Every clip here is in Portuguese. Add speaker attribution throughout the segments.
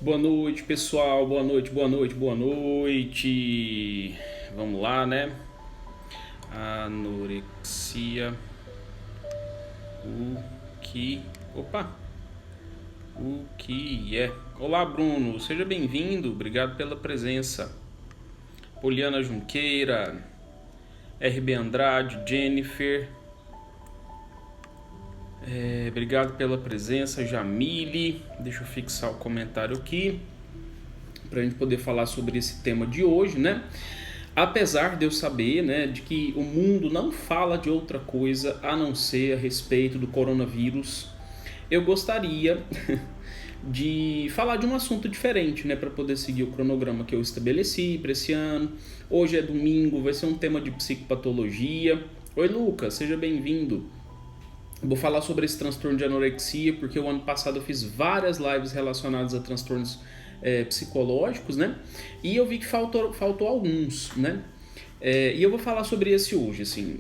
Speaker 1: Boa noite, pessoal. Boa noite, boa noite, boa noite. Vamos lá, né? Anorexia. O que. Opa! O que é? Olá, Bruno. Seja bem-vindo. Obrigado pela presença. Poliana Junqueira. RB Andrade. Jennifer. Obrigado pela presença, Jamile. Deixa eu fixar o comentário aqui para a gente poder falar sobre esse tema de hoje, né? Apesar de eu saber, né, de que o mundo não fala de outra coisa a não ser a respeito do coronavírus, eu gostaria de falar de um assunto diferente, né, para poder seguir o cronograma que eu estabeleci para esse ano. Hoje é domingo, vai ser um tema de psicopatologia. Oi, Lucas, seja bem-vindo. Vou falar sobre esse transtorno de anorexia, porque o ano passado eu fiz várias lives relacionadas a transtornos psicológicos, né? E eu vi que faltou alguns, né? E eu vou falar sobre esse hoje, assim.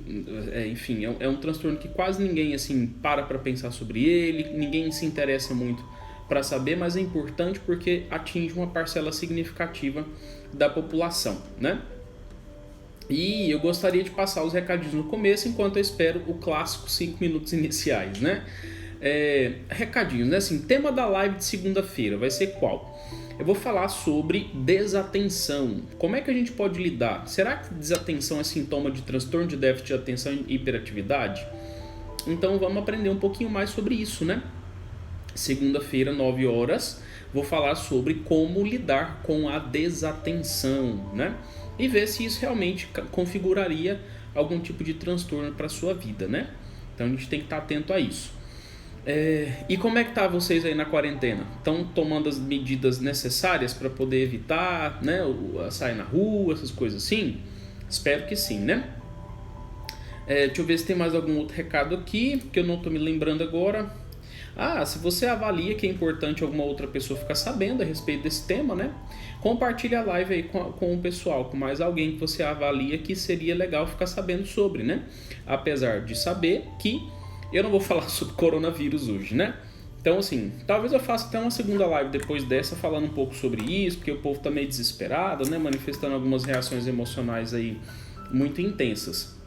Speaker 1: Enfim, é um transtorno que quase ninguém, assim, para pensar sobre ele, ninguém se interessa muito para saber, mas é importante porque atinge uma parcela significativa da população, né? E eu gostaria de passar os recadinhos no começo, enquanto eu espero o clássico 5 minutos iniciais, né? Recadinhos, né? Assim, tema da live de segunda-feira vai ser qual? Eu vou falar sobre desatenção. Como é que a gente pode lidar? Será que desatenção é sintoma de transtorno de déficit de atenção e hiperatividade? Então vamos aprender um pouquinho mais sobre isso, né? Segunda-feira, 9 horas, vou falar sobre como lidar com a desatenção, né? E ver se isso realmente configuraria algum tipo de transtorno para a sua vida, né? Então a gente tem que estar atento a isso. E como é que tá vocês aí na quarentena? Estão tomando as medidas necessárias para poder evitar, né, sair na rua, essas coisas assim? Espero que sim, né? Deixa eu ver se tem mais algum outro recado aqui, que eu não estou me lembrando agora. Se você avalia que é importante alguma outra pessoa ficar sabendo a respeito desse tema, né? Compartilhe a live aí com o pessoal, com mais alguém que você avalia que seria legal ficar sabendo sobre, né? Apesar de saber que eu não vou falar sobre coronavírus hoje, né? Então, assim, talvez eu faça até uma segunda live depois dessa falando um pouco sobre isso, porque o povo tá meio desesperado, né? Manifestando algumas reações emocionais aí muito intensas.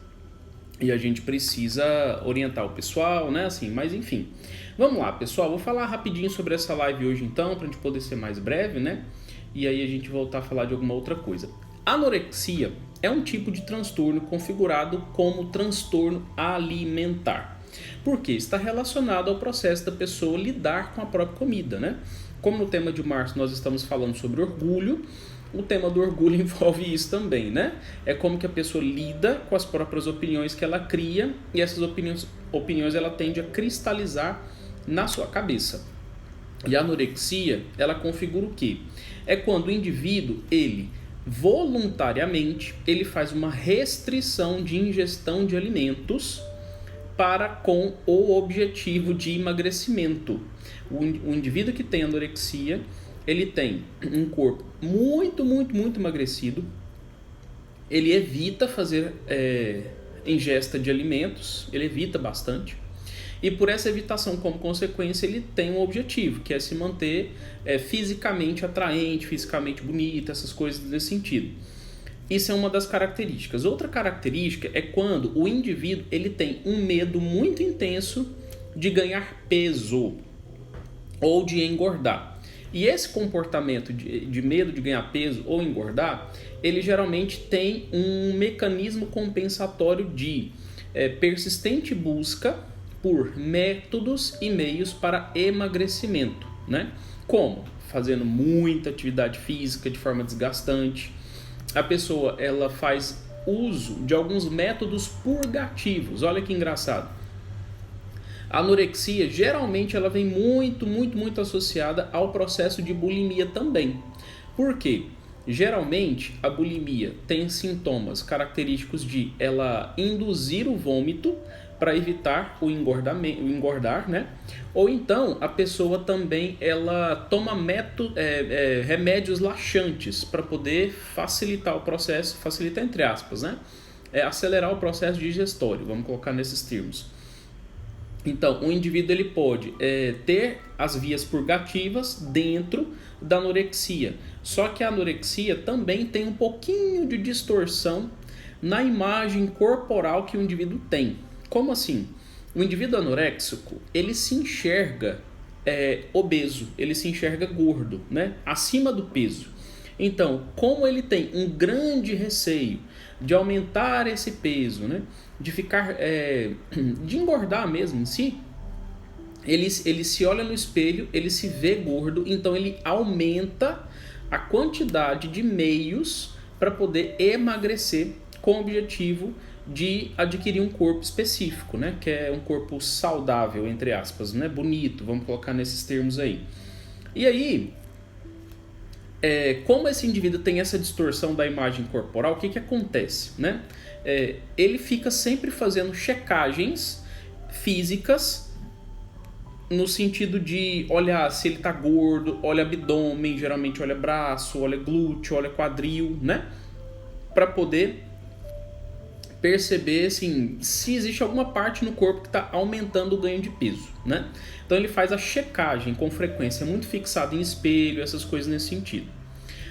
Speaker 1: E a gente precisa orientar o pessoal, né? Assim, mas enfim. Vamos lá, pessoal. Vou falar rapidinho sobre essa live hoje, então, pra gente poder ser mais breve, né? E aí a gente voltar a falar de alguma outra coisa. Anorexia é um tipo de transtorno configurado como transtorno alimentar. Por quê? Está relacionado ao processo da pessoa lidar com a própria comida, né? Como no tema de março nós estamos falando sobre orgulho, o tema do orgulho envolve isso também, né? É como que a pessoa lida com as próprias opiniões que ela cria e essas opiniões ela tende a cristalizar na sua cabeça. E a anorexia, ela configura o quê? É quando o indivíduo, ele voluntariamente, ele faz uma restrição de ingestão de alimentos para com o objetivo de emagrecimento. O indivíduo que tem anorexia, ele tem um corpo muito emagrecido, ele evita fazer ingesta de alimentos, ele evita bastante, e por essa evitação, como consequência, ele tem um objetivo, que é se manter fisicamente atraente, fisicamente bonito, essas coisas nesse sentido. Isso é uma das características. Outra característica é quando o indivíduo ele tem um medo muito intenso de ganhar peso ou de engordar. E esse comportamento de medo de ganhar peso ou engordar, ele geralmente tem um mecanismo compensatório de persistente busca por métodos e meios para emagrecimento, né? Como? Fazendo muita atividade física de forma desgastante. A pessoa ela faz uso de alguns métodos purgativos. Olha que engraçado. A anorexia geralmente ela vem muito associada ao processo de bulimia também. Por quê? Geralmente a bulimia tem sintomas característicos de ela induzir o vômito para evitar o engordar, né? Ou então a pessoa também ela toma remédios laxantes para poder facilitar o processo, facilitar entre aspas, né? Acelerar o processo digestório, vamos colocar nesses termos. Então, o indivíduo ele pode ter as vias purgativas dentro da anorexia. Só que a anorexia também tem um pouquinho de distorção na imagem corporal que o indivíduo tem. Como assim? O indivíduo anoréxico, ele se enxerga obeso, ele se enxerga gordo, né? Acima do peso. Então, como ele tem um grande receio de aumentar esse peso, né? De ficar, de engordar mesmo em si, ele se olha no espelho, ele se vê gordo, então ele aumenta a quantidade de meios para poder emagrecer com o objetivo de adquirir um corpo específico, né? Que é um corpo saudável, entre aspas, né? Bonito, vamos colocar nesses termos aí. E aí, como esse indivíduo tem essa distorção da imagem corporal, o que acontece, né? Ele fica sempre fazendo checagens físicas no sentido de olhar se ele tá gordo, olha abdômen, geralmente olha braço, olha glúteo, olha quadril, né? Para poder perceber assim, se existe alguma parte no corpo que está aumentando o ganho de peso, né? Então ele faz a checagem com frequência muito fixada em espelho, essas coisas nesse sentido.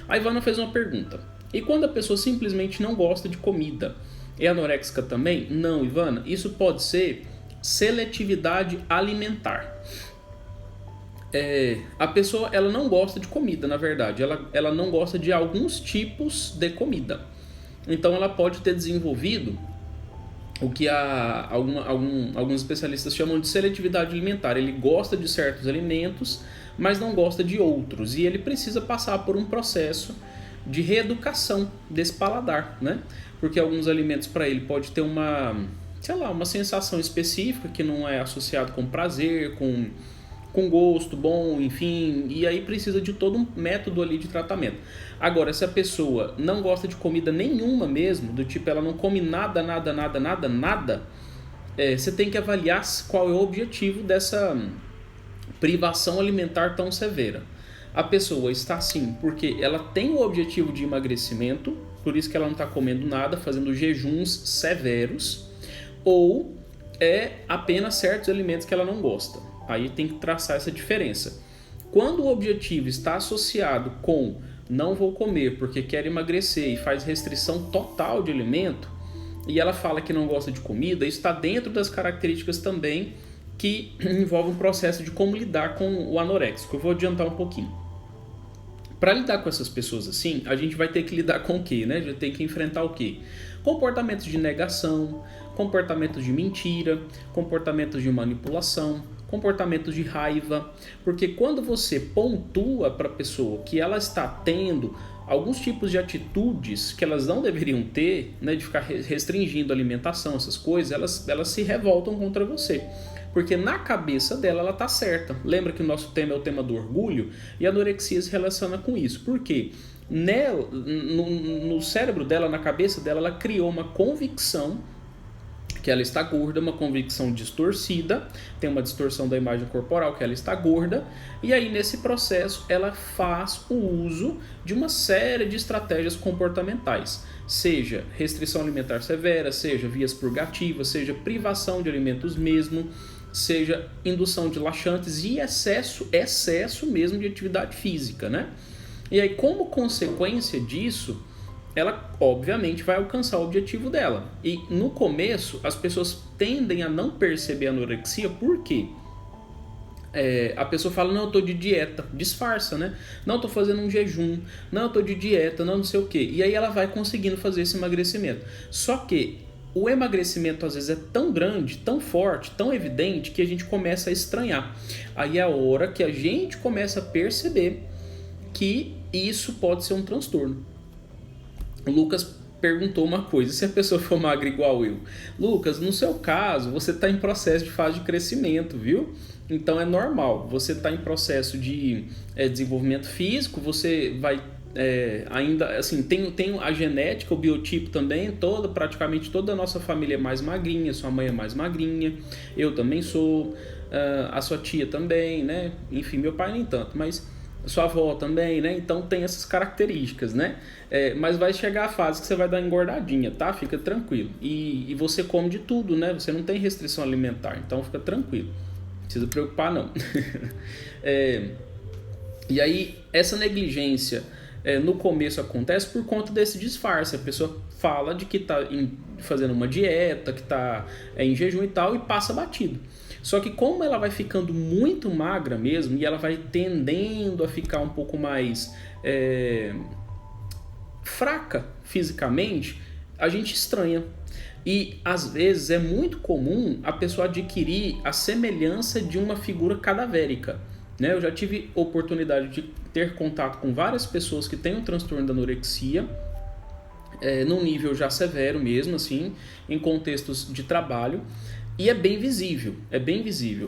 Speaker 1: A Ivana fez uma pergunta: e quando a pessoa simplesmente não gosta de comida, é anoréxica também? Não, Ivana, isso pode ser seletividade alimentar. A pessoa ela não gosta de comida, na verdade, ela não gosta de alguns tipos de comida. Então ela pode ter desenvolvido o que alguns especialistas chamam de seletividade alimentar. Ele gosta de certos alimentos, mas não gosta de outros. E ele precisa passar por um processo de reeducação desse paladar, né? Porque alguns alimentos para ele pode ter uma sensação específica que não é associado com prazer, com gosto bom, enfim, e aí precisa de todo um método ali de tratamento. Agora, se a pessoa não gosta de comida nenhuma mesmo, do tipo ela não come nada, você tem que avaliar qual é o objetivo dessa privação alimentar tão severa. A pessoa está assim porque ela tem o objetivo de emagrecimento, por isso que ela não está comendo nada, fazendo jejuns severos, ou é apenas certos alimentos que ela não gosta. Aí tem que traçar essa diferença. Quando o objetivo está associado com não vou comer porque quero emagrecer e faz restrição total de alimento, e ela fala que não gosta de comida, isso está dentro das características também que envolve um processo de como lidar com o anoréxico. Eu vou adiantar um pouquinho. Para lidar com essas pessoas assim, a gente vai ter que lidar com o quê, né? A gente tem que enfrentar o quê? Comportamentos de negação, comportamentos de mentira, comportamentos de manipulação, comportamentos de raiva, porque quando você pontua para a pessoa que ela está tendo alguns tipos de atitudes que elas não deveriam ter, né, de ficar restringindo a alimentação, essas coisas, elas se revoltam contra você. Porque na cabeça dela ela está certa. Lembra que o nosso tema é o tema do orgulho? E a anorexia se relaciona com isso. Por quê? No cérebro dela, na cabeça dela, ela criou uma convicção que ela está gorda, uma convicção distorcida, tem uma distorção da imagem corporal que ela está gorda, e aí nesse processo ela faz o uso de uma série de estratégias comportamentais, seja restrição alimentar severa, seja vias purgativas, seja privação de alimentos mesmo, seja indução de laxantes e excesso mesmo de atividade física, né? E aí, como consequência disso, ela obviamente vai alcançar o objetivo dela. E no começo, as pessoas tendem a não perceber a anorexia, por quê? A pessoa fala, não, eu tô de dieta, disfarça, né? Não, eu tô fazendo um jejum, não, eu tô de dieta, não sei o quê. E aí ela vai conseguindo fazer esse emagrecimento. Só que o emagrecimento às vezes é tão grande, tão forte, tão evidente, que a gente começa a estranhar. Aí é a hora que a gente começa a perceber que isso pode ser um transtorno. O Lucas perguntou uma coisa: se a pessoa for magra igual eu? Lucas, no seu caso, você está em processo de fase de crescimento, viu? Então é normal, você está em processo de desenvolvimento físico, você vai ainda, assim, tem a genética, o biotipo também, praticamente toda a nossa família é mais magrinha, sua mãe é mais magrinha, eu também sou, a sua tia também, né? Enfim, meu pai nem tanto, mas Sua avó também, né? Então tem essas características, né? Mas vai chegar a fase que você vai dar engordadinha, tá? Fica tranquilo. E você come de tudo, né? Você não tem restrição alimentar, então fica tranquilo. Não precisa preocupar, não. E aí, essa negligência no começo acontece por conta desse disfarce. A pessoa fala de que está fazendo uma dieta, que está em jejum e tal, e passa batido. Só que como ela vai ficando muito magra mesmo, e ela vai tendendo a ficar um pouco mais fraca fisicamente, a gente estranha. E às vezes é muito comum a pessoa adquirir a semelhança de uma figura cadavérica. Né? Eu já tive oportunidade de ter contato com várias pessoas que têm um transtorno da anorexia, num nível já severo mesmo, assim, em contextos de trabalho. E é bem visível.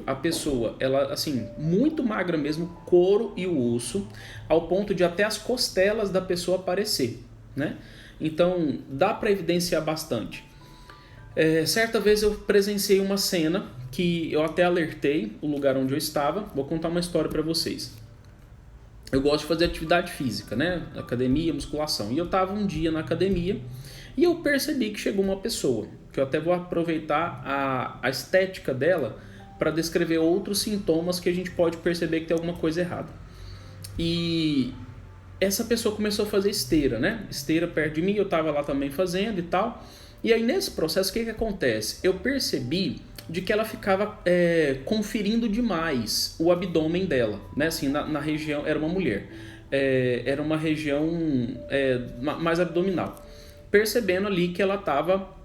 Speaker 1: A pessoa, ela, assim, muito magra mesmo, couro e o osso, ao ponto de até as costelas da pessoa aparecer, né? Então, dá para evidenciar bastante. Certa vez eu presenciei uma cena que eu até alertei o lugar onde eu estava. Vou contar uma história para vocês. Eu gosto de fazer atividade física, né? Academia, musculação. E eu estava um dia na academia e eu percebi que chegou uma pessoa, que eu até vou aproveitar a estética dela para descrever outros sintomas que a gente pode perceber que tem alguma coisa errada. E essa pessoa começou a fazer esteira, né? Esteira perto de mim, eu estava lá também fazendo e tal. E aí nesse processo, o que acontece? Eu percebi de que ela ficava conferindo demais o abdômen dela, né? Assim, na região, era uma mulher, era uma região mais abdominal. Percebendo ali que ela estava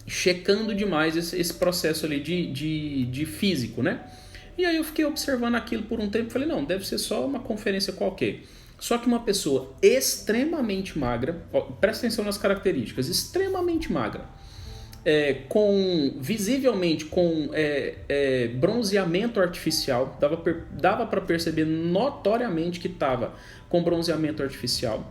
Speaker 1: checando demais esse processo ali de físico, né? E aí eu fiquei observando aquilo por um tempo e falei, não, deve ser só uma conferência qualquer. Só que uma pessoa extremamente magra, presta atenção nas características, extremamente magra, visivelmente com bronzeamento artificial, dava para perceber notoriamente que estava com bronzeamento artificial,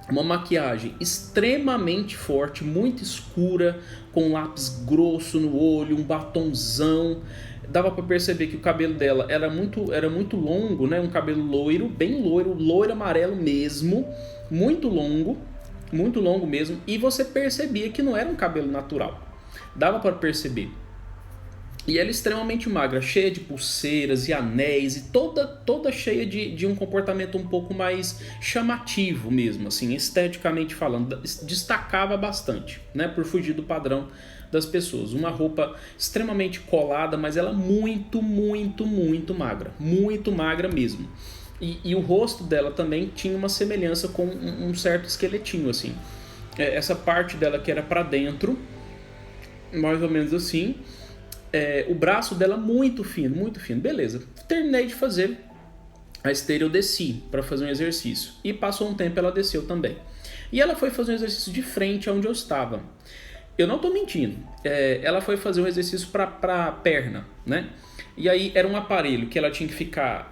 Speaker 1: uma maquiagem extremamente forte, muito escura, com lápis grosso no olho, um batonzão. Dava para perceber que o cabelo dela era muito longo, né? Um cabelo loiro, bem loiro, loiro amarelo mesmo, muito longo mesmo. E você percebia que não era um cabelo natural. Dava para perceber. E ela extremamente magra, cheia de pulseiras e anéis, e toda cheia de um comportamento um pouco mais chamativo mesmo, assim, esteticamente falando. Destacava bastante, né? Por fugir do padrão das pessoas. Uma roupa extremamente colada, mas ela muito magra. Muito magra mesmo. E o rosto dela também tinha uma semelhança com um certo esqueletinho, assim. Essa parte dela que era para dentro, mais ou menos assim. O braço dela muito fino. Beleza. Terminei de fazer a esteira, eu desci para fazer um exercício. E passou um tempo, ela desceu também. E ela foi fazer um exercício de frente aonde eu estava. Eu não tô mentindo. Ela foi fazer um exercício para perna, né? E aí era um aparelho que ela tinha que ficar,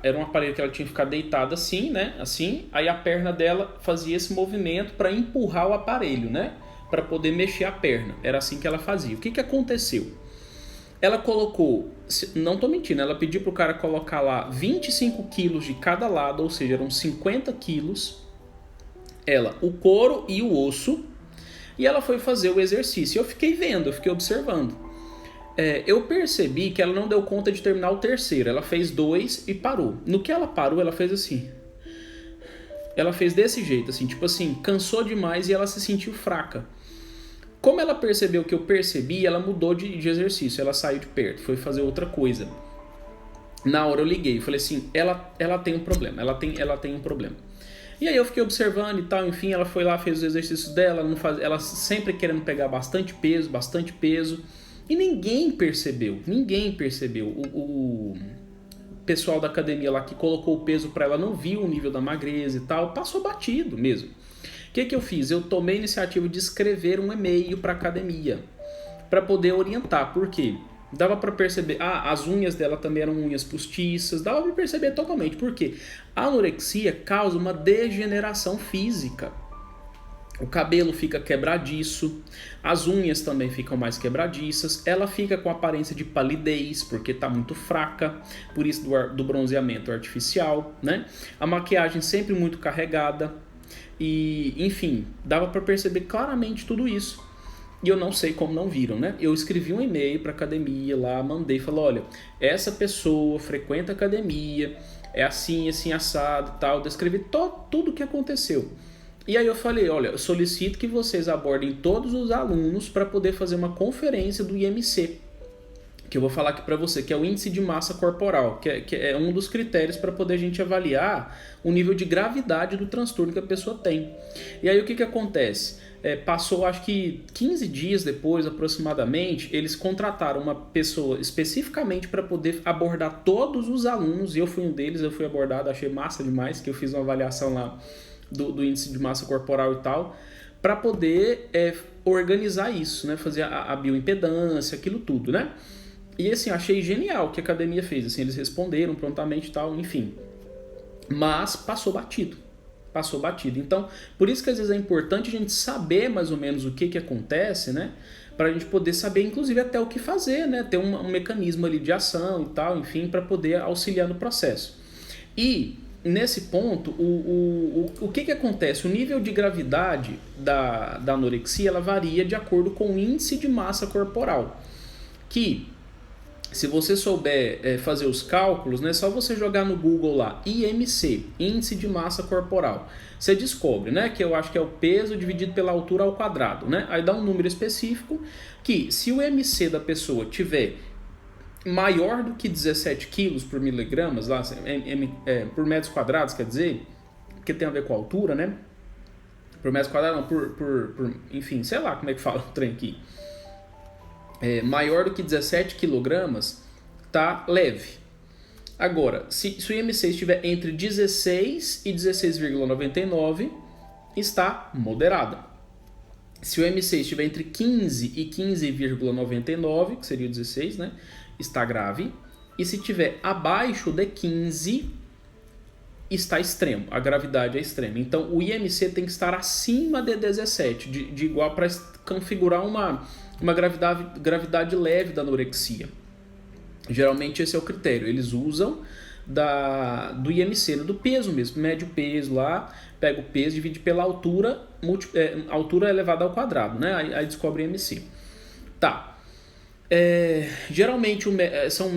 Speaker 1: deitada assim, né? Assim, aí a perna dela fazia esse movimento para empurrar o aparelho, né? Para poder mexer a perna. Era assim que ela fazia. O que aconteceu? Ela colocou, não tô mentindo, ela pediu pro cara colocar lá 25 quilos de cada lado, ou seja, eram 50 quilos. O couro e o osso. E ela foi fazer o exercício. Eu fiquei vendo, eu fiquei observando. Eu percebi que ela não deu conta de terminar o terceiro. Ela fez 2 e parou. No que ela parou, ela fez assim. Ela fez desse jeito, assim, tipo assim, cansou demais e ela se sentiu fraca. Como ela percebeu que eu percebi, ela mudou de exercício. Ela saiu de perto, foi fazer outra coisa. Na hora eu liguei, falei assim, ela tem um problema, ela tem um problema. E aí eu fiquei observando e tal, enfim, ela foi lá, fez os exercícios dela, ela sempre querendo pegar bastante peso, e ninguém percebeu. O pessoal da academia lá que colocou o peso para ela não viu o nível da magreza e tal, passou batido mesmo. O que eu fiz? Eu tomei a iniciativa de escrever um e-mail para a academia, para poder orientar, por quê? Dava para perceber, as unhas dela também eram unhas postiças, dava para perceber totalmente, porque a anorexia causa uma degeneração física. O cabelo fica quebradiço, as unhas também ficam mais quebradiças, ela fica com aparência de palidez, porque está muito fraca, por isso do bronzeamento artificial, né? A maquiagem sempre muito carregada, e enfim, dava para perceber claramente tudo isso. E eu não sei como não viram, né? Eu escrevi um e-mail para academia lá, mandei, falei, olha, essa pessoa frequenta academia, é assim, assim, assado, tal, descrevi tudo o que aconteceu. E aí eu falei, olha, eu solicito que vocês abordem todos os alunos para poder fazer uma conferência do IMC, que eu vou falar aqui para você, que é o índice de massa corporal, que é um dos critérios para poder a gente avaliar o nível de gravidade do transtorno que a pessoa tem. E aí o que acontece? Passou acho que 15 dias depois aproximadamente, eles contrataram uma pessoa especificamente para poder abordar todos os alunos, e eu fui um deles, eu fui abordado, achei massa demais, que eu fiz uma avaliação lá do índice de massa corporal e tal, para poder organizar isso, né? Fazer a bioimpedância, aquilo tudo, né? E assim, achei genial o que a academia fez, assim, eles responderam prontamente e tal, enfim. Mas passou batido. Então, por isso que às vezes é importante a gente saber mais ou menos o que acontece, né? Para a gente poder saber, inclusive, até o que fazer, né? Ter um mecanismo ali de ação e tal, enfim, para poder auxiliar no processo. E nesse ponto, o que acontece? O nível de gravidade da anorexia, ela varia de acordo com o índice de massa corporal. Que, se você souber fazer os cálculos, né, é só você jogar no Google lá, IMC, Índice de Massa Corporal. Você descobre, né, que eu acho que é o peso dividido pela altura ao quadrado, né? Aí dá um número específico que, se o MC da pessoa tiver maior do que 17 quilos por miligramas, lá, por metros quadrados, quer dizer, que tem a ver com a altura, né? Por metros quadrados, não, enfim, sei lá como é que fala o trem aqui. Maior do que 17 quilogramas, tá leve. Agora, se o IMC estiver entre 16 e 16,99, está moderada. Se o IMC estiver entre 15 e 15,99, que seria o 16, né, está grave. E se estiver abaixo de 15, está extremo. A gravidade é extrema. Então, o IMC tem que estar acima de 17, de igual para configurar uma gravidade leve da anorexia. Geralmente esse é o critério. Eles usam do IMC, do peso mesmo. Mede o peso lá, pega o peso, divide pela altura, altura elevada ao quadrado, né? Aí descobre o IMC. Tá. Geralmente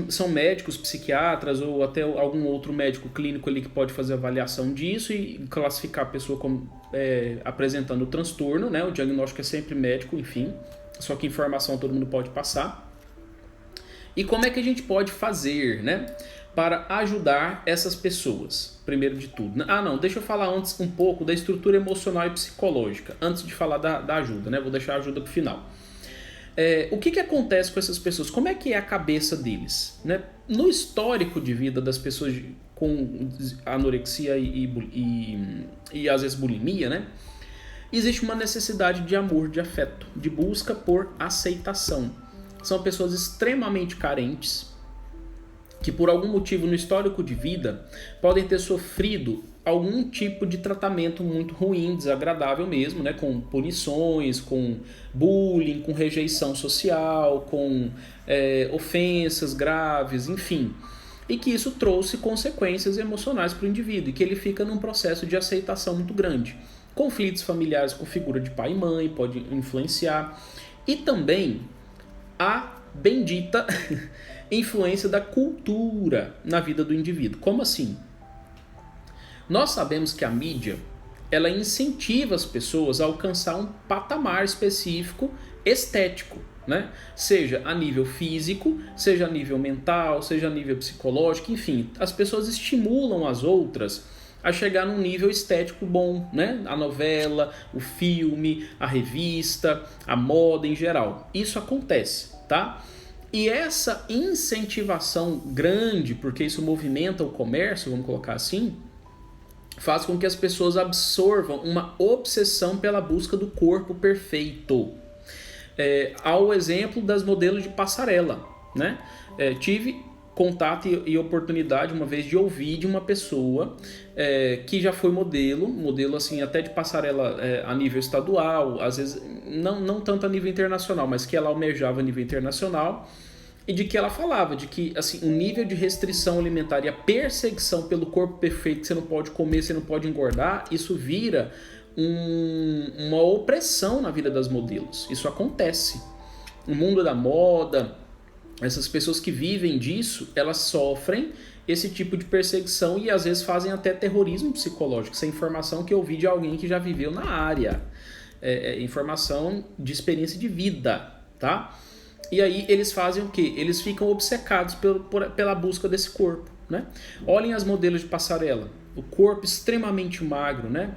Speaker 1: são médicos, psiquiatras ou até algum outro médico clínico ali que pode fazer avaliação disso e classificar a pessoa como apresentando o transtorno, né? O diagnóstico é sempre médico, enfim. Só que informação todo mundo pode passar. E como é que a gente pode fazer, né, para ajudar essas pessoas, primeiro de tudo? Deixa eu falar antes um pouco da estrutura emocional e psicológica, antes de falar da ajuda, né? Vou deixar a ajuda para o final. O que acontece com essas pessoas? Como é que é a cabeça deles, né? No histórico de vida das pessoas com anorexia e às vezes bulimia, né? Existe uma necessidade de amor, de afeto, de busca por aceitação. São pessoas extremamente carentes que por algum motivo no histórico de vida podem ter sofrido algum tipo de tratamento muito ruim, desagradável mesmo, né? Com punições, com bullying, com rejeição social, com ofensas graves, enfim. E que isso trouxe consequências emocionais para o indivíduo e que ele fica num processo de aceitação muito grande. Conflitos familiares com figura de pai e mãe pode influenciar. E também a bendita influência da cultura na vida do indivíduo. Como assim? Nós sabemos que a mídia, ela incentiva as pessoas a alcançar um patamar específico estético, né? Seja a nível físico, seja a nível mental, seja a nível psicológico, enfim. As pessoas estimulam as outras a chegar num nível estético bom, né? A novela, o filme, a revista, a moda em geral. Isso acontece, tá? E essa incentivação grande, porque isso movimenta o comércio, vamos colocar assim, faz com que as pessoas absorvam uma obsessão pela busca do corpo perfeito. Há o exemplo das modelos de passarela, né? Tive contato e oportunidade uma vez de ouvir de uma pessoa que já foi modelo assim até de passarela a nível estadual, às vezes não tanto a nível internacional, mas que ela almejava a nível internacional, e de que ela falava de que assim, o nível de restrição alimentar e a perseguição pelo corpo perfeito, que você não pode comer, você não pode engordar, isso vira uma opressão na vida das modelos. Isso acontece. O mundo da moda, essas pessoas que vivem disso, elas sofrem esse tipo de perseguição e às vezes fazem até terrorismo psicológico. Essa é informação que eu ouvi de alguém que já viveu na área. Informação de experiência de vida, tá? E aí eles fazem o quê? Eles ficam obcecados pela busca desse corpo, né? Olhem as modelos de passarela. O corpo extremamente magro, né?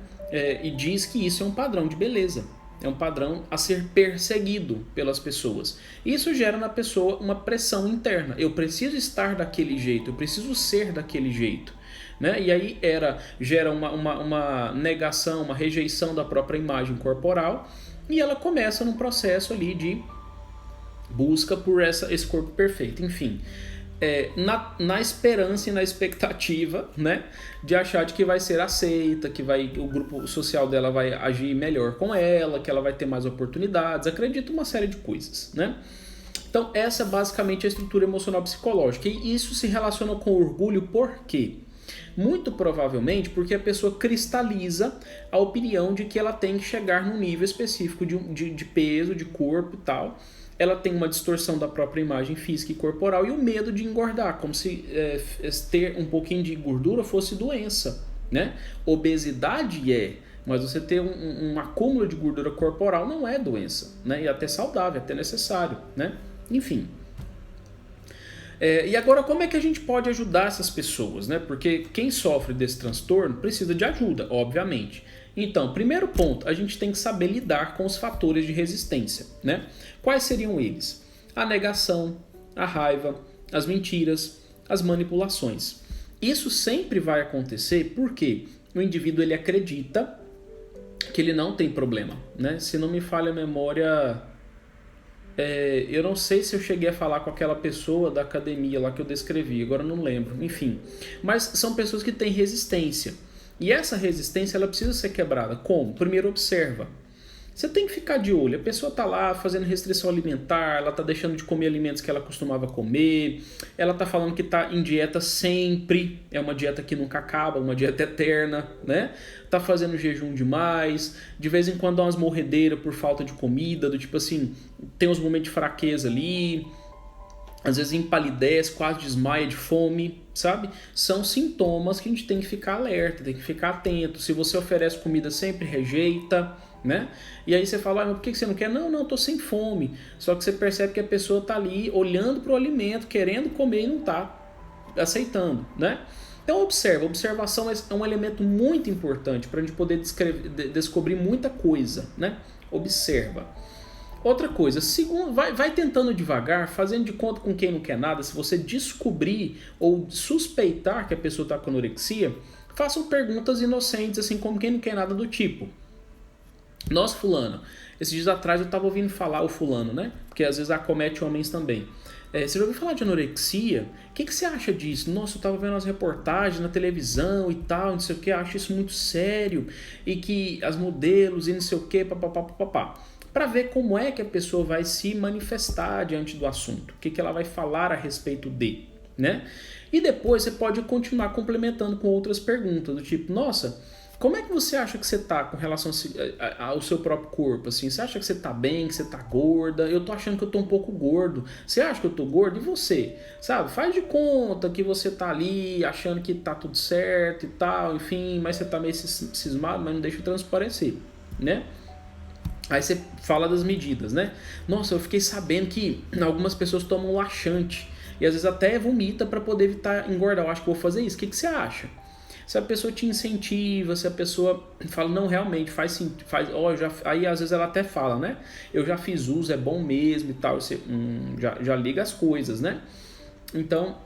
Speaker 1: E diz que isso é um padrão de beleza. É um padrão a ser perseguido pelas pessoas. Isso gera na pessoa uma pressão interna. Eu preciso estar daquele jeito, eu preciso ser daquele jeito. Né? E aí gera uma negação, uma rejeição da própria imagem corporal, e ela começa num processo ali de busca por esse corpo perfeito. Enfim, na esperança e na expectativa, né, de achar de que vai ser aceita, que o grupo social dela vai agir melhor com ela, que ela vai ter mais oportunidades, acredito uma série de coisas, né? Então essa é basicamente a estrutura emocional psicológica, e isso se relaciona com orgulho por quê? Muito provavelmente porque a pessoa cristaliza a opinião de que ela tem que chegar num nível específico de peso, de corpo e tal. Ela tem uma distorção da própria imagem física e corporal e o medo de engordar, como se ter um pouquinho de gordura fosse doença, né? Obesidade mas você ter um acúmulo de gordura corporal não é doença, né? E até saudável, até necessário, né? Enfim. E agora, como é que a gente pode ajudar essas pessoas, né? Porque quem sofre desse transtorno precisa de ajuda, obviamente. Então, primeiro ponto, a gente tem que saber lidar com os fatores de resistência, né? Quais seriam eles? A negação, a raiva, as mentiras, as manipulações. Isso sempre vai acontecer porque o indivíduo ele acredita que ele não tem problema, né? Se não me falha a memória, eu não sei se eu cheguei a falar com aquela pessoa da academia lá que eu descrevi, agora eu não lembro, enfim. Mas são pessoas que têm resistência. E essa resistência ela precisa ser quebrada. Como? Primeiro observa. Você tem que ficar de olho. A pessoa está lá fazendo restrição alimentar, ela está deixando de comer alimentos que ela costumava comer, ela está falando que está em dieta sempre, é uma dieta que nunca acaba, uma dieta eterna, né? Está fazendo jejum demais, de vez em quando dá umas morredeiras por falta de comida, do tipo assim, tem uns momentos de fraqueza ali, às vezes empalidece, quase desmaia de fome, sabe? São sintomas que a gente tem que ficar alerta, tem que ficar atento. Se você oferece comida, sempre rejeita, né? E aí você fala, mas por que você não quer? Não, tô sem fome. Só que você percebe que a pessoa tá ali olhando para o alimento, querendo comer e não tá aceitando, né? Então observação é um elemento muito importante para a gente poder descobrir muita coisa, né? Observa. Outra coisa, segundo, vai tentando devagar, fazendo de conta com quem não quer nada. Se você descobrir ou suspeitar que a pessoa está com anorexia, façam perguntas inocentes, assim como quem não quer nada, do tipo: nossa, fulano, esses dias atrás eu estava ouvindo falar, o fulano, né? Porque às vezes acomete homens também. Você já ouviu falar de anorexia? O que você acha disso? Nossa, eu estava vendo as reportagens na televisão e tal, não sei o que, acho isso muito sério. E que as modelos e não sei o que, papapá. Para ver como é que a pessoa vai se manifestar diante do assunto, o que ela vai falar a respeito de, né? E depois você pode continuar complementando com outras perguntas, do tipo: nossa, como é que você acha que você tá com relação ao seu próprio corpo? Assim, você acha que você tá bem, que você tá gorda? Eu tô achando que eu tô um pouco gordo. Você acha que eu tô gordo? E você? Sabe? Faz de conta que você tá ali achando que tá tudo certo e tal, enfim, mas você tá meio cismado, mas não deixa transparecer, né? Aí você fala das medidas, né? Nossa, eu fiquei sabendo que algumas pessoas tomam laxante e às vezes até vomita para poder evitar engordar. Eu acho que vou fazer isso. O que você acha? Se a pessoa te incentiva, se a pessoa fala, não, realmente faz sentido, aí às vezes ela até fala, né? Eu já fiz uso, é bom mesmo e tal. Você já liga as coisas, né? Então,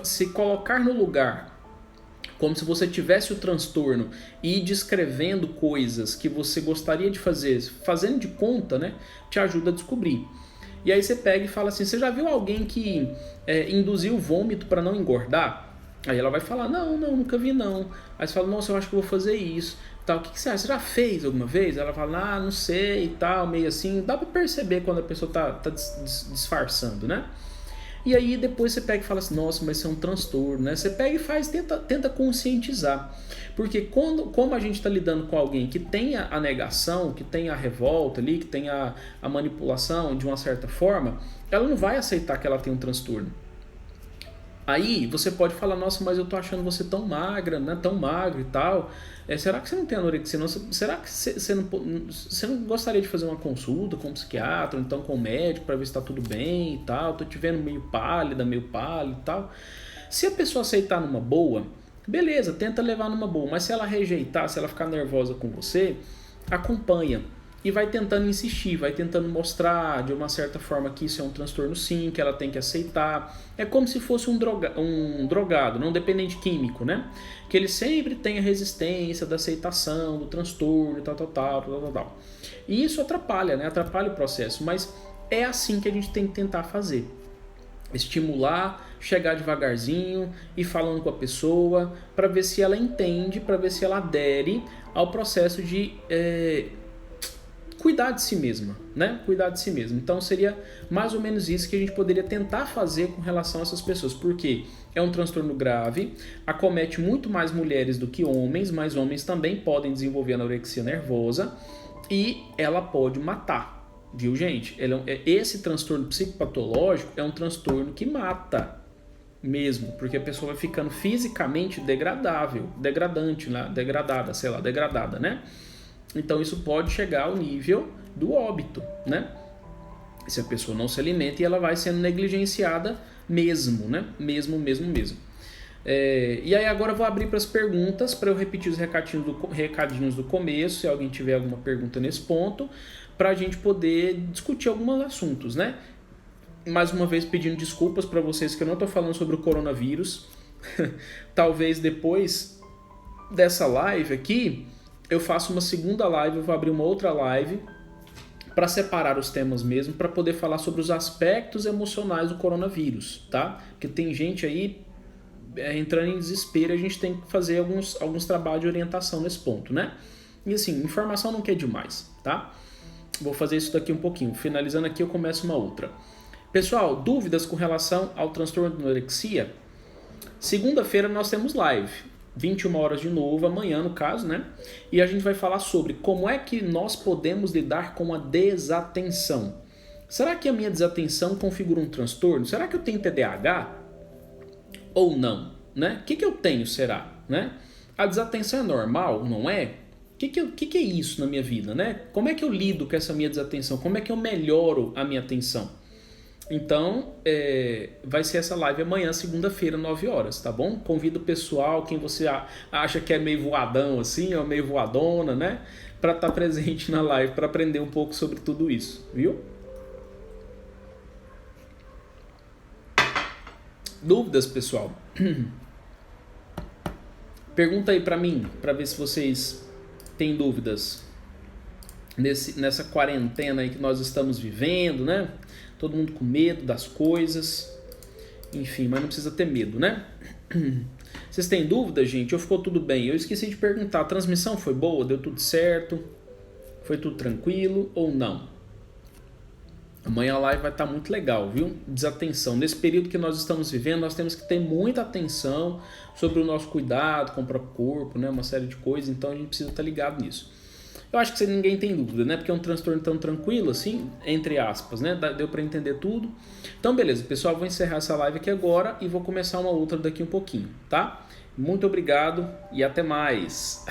Speaker 1: se colocar no lugar como se você tivesse o transtorno e ir descrevendo coisas que você gostaria de fazer, fazendo de conta, né, te ajuda a descobrir. E aí você pega e fala assim, você já viu alguém que induziu vômito para não engordar? Aí ela vai falar, não, nunca vi não. Aí você fala, nossa, eu acho que eu vou fazer isso. Tal. O que você acha? Você já fez alguma vez? Ela fala, não sei e tal, meio assim. Dá pra perceber quando a pessoa tá disfarçando, né? E aí depois você pega e fala assim, nossa, mas isso é um transtorno, né? Você pega e faz, tenta conscientizar. Porque como a gente está lidando com alguém que tem a negação, que tem a revolta ali, que tem a manipulação de uma certa forma, ela não vai aceitar que ela tem um transtorno. Aí você pode falar, nossa, mas eu tô achando você tão magra, né? Tão magro e tal. Será que você não tem anorexia? Não? Será que você não gostaria de fazer uma consulta com um psiquiatra, ou então com um médico, para ver se tá tudo bem e tal? Tô te vendo meio pálido e tal. Se a pessoa aceitar numa boa, beleza, tenta levar numa boa. Mas se ela rejeitar, se ela ficar nervosa com você, acompanha. E vai tentando insistir, vai tentando mostrar de uma certa forma que isso é um transtorno sim, que ela tem que aceitar. É como se fosse um drogado, não dependente químico, né? Que ele sempre tem a resistência da aceitação, do transtorno, tal. E isso atrapalha, né? Atrapalha o processo, mas é assim que a gente tem que tentar fazer. Estimular, chegar devagarzinho e falando com a pessoa para ver se ela entende, para ver se ela adere ao processo de... cuidar de si mesma, né? Cuidar de si mesma. Então seria mais ou menos isso que a gente poderia tentar fazer com relação a essas pessoas, porque é um transtorno grave, acomete muito mais mulheres do que homens, mas homens também podem desenvolver anorexia nervosa e ela pode matar, viu, gente? Esse transtorno psicopatológico é um transtorno que mata mesmo, porque a pessoa vai ficando fisicamente degradada, né? Então isso pode chegar ao nível do óbito, né? Se a pessoa não se alimenta e ela vai sendo negligenciada mesmo, né? Mesmo. E aí agora eu vou abrir para as perguntas, para eu repetir os recadinhos do começo, se alguém tiver alguma pergunta nesse ponto, para a gente poder discutir alguns assuntos, né? Mais uma vez pedindo desculpas para vocês que eu não estou falando sobre o coronavírus. Talvez depois dessa live aqui eu faço uma segunda live, eu vou abrir uma outra live para separar os temas mesmo, para poder falar sobre os aspectos emocionais do coronavírus, tá? Porque tem gente aí entrando em desespero, a gente tem que fazer alguns trabalhos de orientação nesse ponto, né? E assim, informação não quer demais, tá? Vou fazer isso daqui um pouquinho. Finalizando aqui, eu começo uma outra. Pessoal, dúvidas com relação ao transtorno de anorexia? Segunda-feira nós temos live. 21 horas de novo, amanhã no caso, né? E a gente vai falar sobre como é que nós podemos lidar com a desatenção. Será que a minha desatenção configura um transtorno? Será que eu tenho TDAH? Ou não? Né? O que eu tenho, será? Né? A desatenção é normal, não é? O que é isso na minha vida? Né? Como é que eu lido com essa minha desatenção? Como é que eu melhoro a minha atenção? Então, vai ser essa live amanhã, segunda-feira, 9 horas, tá bom? Convido o pessoal, quem você acha que é meio voadão assim, ou meio voadona, né? Para estar presente na live, para aprender um pouco sobre tudo isso, viu? Dúvidas, pessoal? Pergunta aí para mim, para ver se vocês têm dúvidas nessa quarentena aí que nós estamos vivendo, né? Todo mundo com medo das coisas. Enfim, mas não precisa ter medo, né? Vocês têm dúvida, gente? Ou ficou tudo bem? Eu esqueci de perguntar. A transmissão foi boa? Deu tudo certo? Foi tudo tranquilo ou não? Amanhã a live vai estar muito legal, viu? Desatenção. Nesse período que nós estamos vivendo, nós temos que ter muita atenção sobre o nosso cuidado com o próprio corpo, né? Uma série de coisas. Então a gente precisa estar ligado nisso. Eu acho que ninguém tem dúvida, né? Porque é um transtorno tão tranquilo assim, entre aspas, né? Deu para entender tudo. Então, beleza, pessoal, vou encerrar essa live aqui agora e vou começar uma outra daqui um pouquinho, tá? Muito obrigado e até mais!